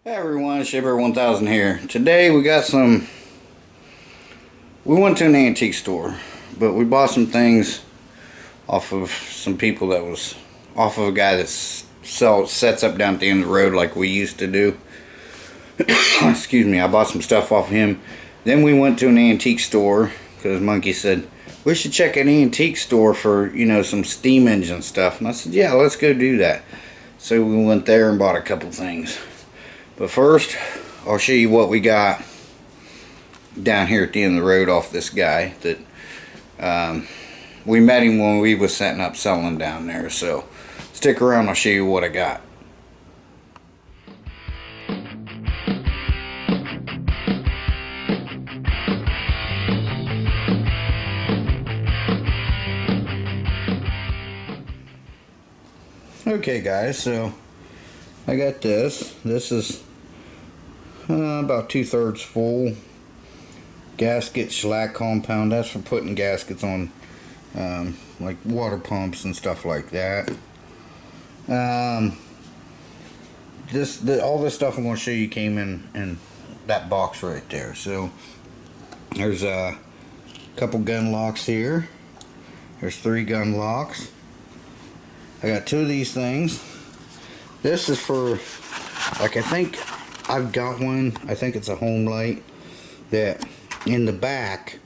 Hey everyone, Shabear1000 here. Today we went to an antique store, but we bought some things off of some people that was off of a guy that sets up down at the end of the road like we used to do. Excuse me, I bought some stuff off of him. Then we went to an antique store because Monkey said, we should check an antique store for, some steam engine stuff. And I said, yeah, let's go do that. So we went there and bought a couple things. But first, I'll show you what we got down here at the end of the road off this guy that we met him when we was setting up selling down there. So stick around, I'll show you what I got. Okay guys, so I got this. This is about 2/3 full. Gasket shellac compound. That's for putting gaskets on like water pumps and stuff like that. All this stuff I'm going to show you came in that box right there. So there's a couple gun locks here. There's 3 gun locks. I got 2 of these things. This is for, like, I think I've got one. I think it's a home light that in the back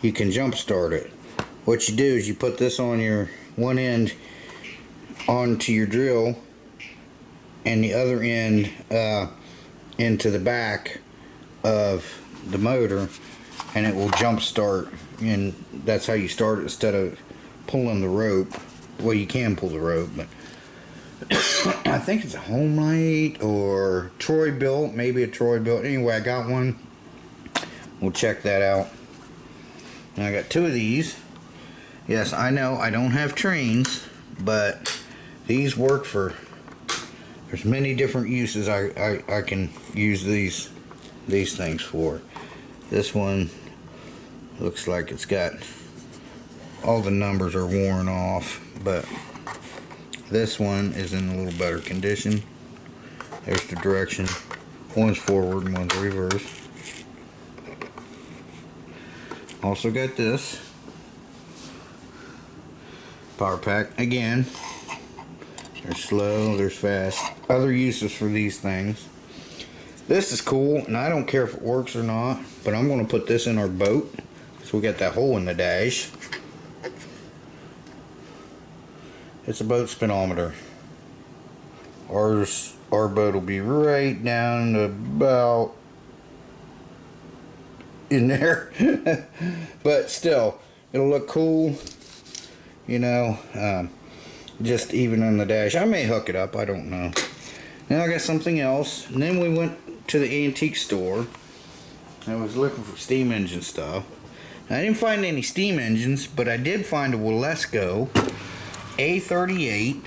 you can jump start it. What you do is you put this on your one end onto your drill and the other end into the back of the motor, and it will jump start, and that's how you start it instead of pulling the rope. Well, you can pull the rope, but I think it's a home light or Troy built, maybe a Troy built. Anyway, I got one. We'll check that out. And I got 2 of these. Yes, I know I don't have trains, but these work for, there's many different uses I can use these things for. This one looks like it's got, all the numbers are worn off, but this one is in a little better condition. There's the direction. One's forward and one's reverse. Also got this power pack. Again, there's slow, there's fast. Other uses for these things. This is cool, and I don't care if it works or not, but I'm going to put this in our boat. So we got that hole in the dash. It's a boat speedometer. Our boat will be right down about in there. But still, it'll look cool, just even on the dash. I may hook it up, I don't know. Now I got something else. And then we went to the antique store. I was looking for steam engine stuff. I didn't find any steam engines, but I did find a Walesko A38.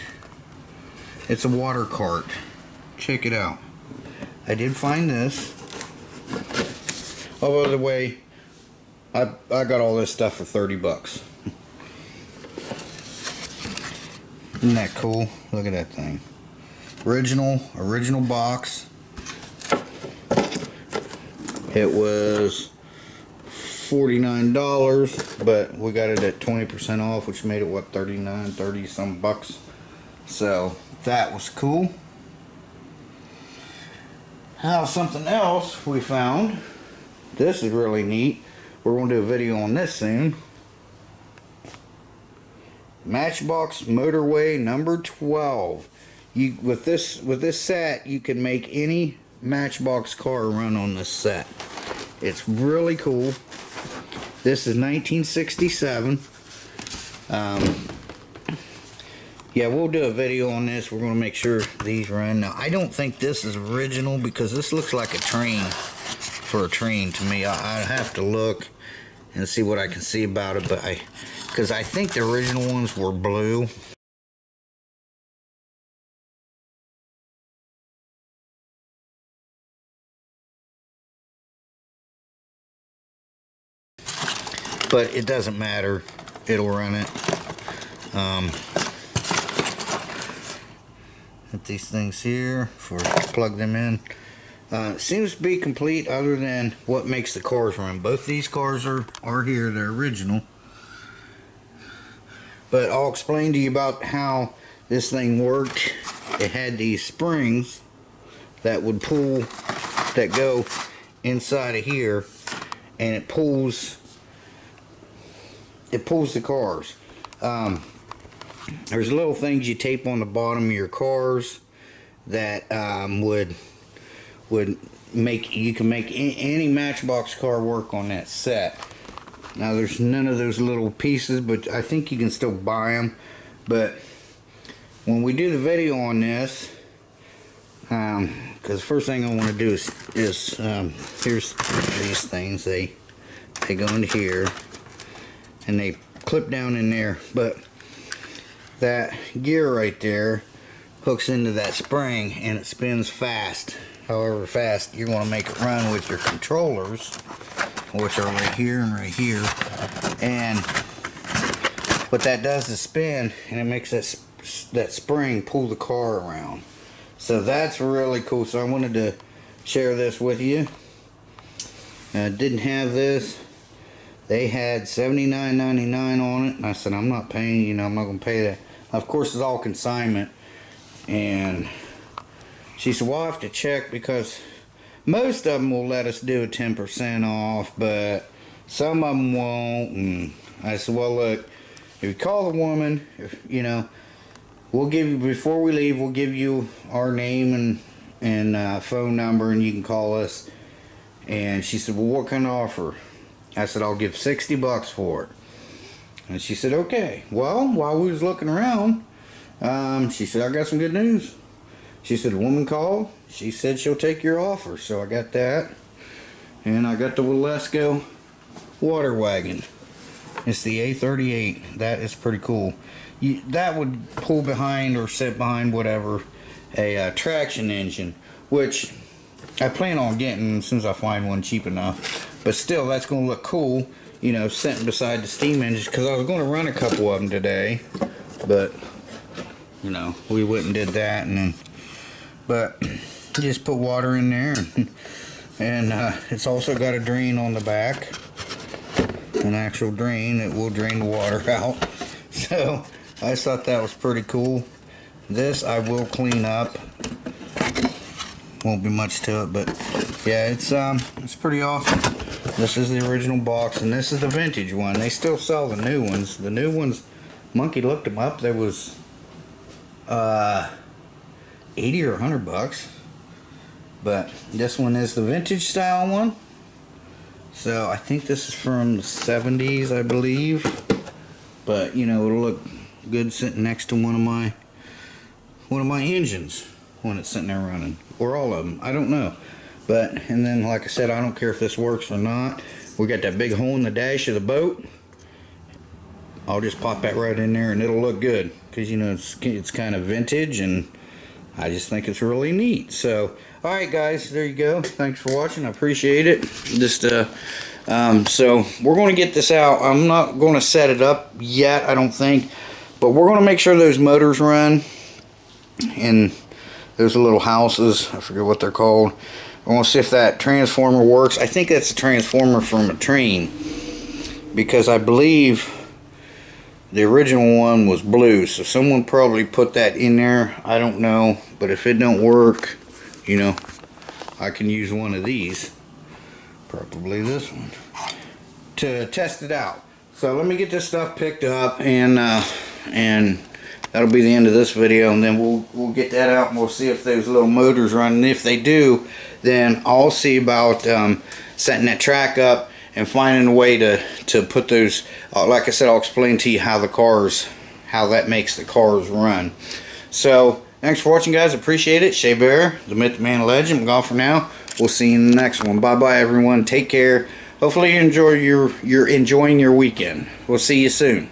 It's a water cart. Check it out. I did find this. Oh, by the way, I got all this stuff for 30 bucks. Isn't that cool? Look at that thing. Original box. It was $49, but we got it at 20% off, which made it what, 30 some bucks. So that was cool. Now something else we found. This is really neat. We're going to do a video on this soon. Matchbox Motorway number 12. With this set, you can make any Matchbox car run on this set. It's really cool. This is 1967. Yeah, we'll do a video on this. We're going to make sure these run. Now, I don't think this is original because this looks like a train for a train to me. I'd have to look and see what I can see about it, but because I think the original ones were blue. But it doesn't matter. It'll run it. Put these things here for plug them in. Seems to be complete other than what makes the cars run. Both these cars are here, they're original. But I'll explain to you about how this thing worked. It had these springs that would pull, that go inside of here, and it pulls the cars. There's little things you tape on the bottom of your cars that would make, you can make any Matchbox car work on that set. Now there's none of those little pieces, but I think you can still buy them. But when we do the video on this, because the first thing I want to do is here's these things. They go into here and they clip down in there, but that gear right there hooks into that spring and it spins fast. However fast you want to make it run with your controllers, which are right here and right here. And what that does is spin, and it makes that spring pull the car around. So that's really cool. So I wanted to share this with you. Didn't have this. They had $79.99 on it, and I said, I'm not paying, you know, I'm not going to pay that. Of course, it's all consignment. And she said, well, I'll have to check, because most of them will let us do a 10% off, but some of them won't. And I said, well, look, if you call the woman, you know, we'll give you, before we leave, we'll give you our name and phone number, and you can call us. And she said, well, what kind of offer? I said, I'll give $60 for it. And she said, okay. Well, while we was looking around, she said, I got some good news. She said, a woman called. She said she'll take your offer. So I got that. And I got the Walesko water wagon. It's the A38. That is pretty cool. That would pull behind or sit behind whatever a traction engine, which I plan on getting as soon as I find one cheap enough. But still, that's going to look cool, you know, sitting beside the steam engines, because I was going to run a couple of them today, but you know, we went and did that. And then, but you just put water in there, and it's also got a drain on the back, an actual drain that will drain the water out. So I thought that was pretty cool. This I will clean up. Won't be much to it, but yeah, it's pretty awesome. This is the original box, and this is the vintage one. They still sell the new ones. The new ones, Monkey looked them up. There was 80 or 100 bucks. But this one is the vintage style one. So I think this is from the 70s, I believe. But you know, it'll look good sitting next to one of my engines when it's sitting there running, or all of them. I don't know. But, and then like I said, I don't care if this works or not. We got that big hole in the dash of the boat. I'll just pop that right in there and it'll look good, because you know it's kind of vintage, and I just think it's really neat. So alright guys, there you go. Thanks for watching. I appreciate it. Just so we're going to get this out. I'm not going to set it up yet, I don't think, but we're going to make sure those motors run. And those little houses, I forget what they're called. I want to see if that transformer works. I think that's a transformer from a train, because I believe the original one was blue, so someone probably put that in there. I don't know, but if it don't work, you know, I can use one of these, probably this one, to test it out. So let me get this stuff picked up, and that'll be the end of this video, and then we'll get that out, and we'll see if those little motors run. And if they do, then I'll see about setting that track up and finding a way to put those, like I said, I'll explain to you how that makes the cars run. So thanks for watching, guys. Appreciate it. Shea Bear, the Myth, the Man, Legend. I'm gone for now. We'll see you in the next one. Bye bye everyone. Take care. Hopefully you're enjoying your weekend. We'll see you soon.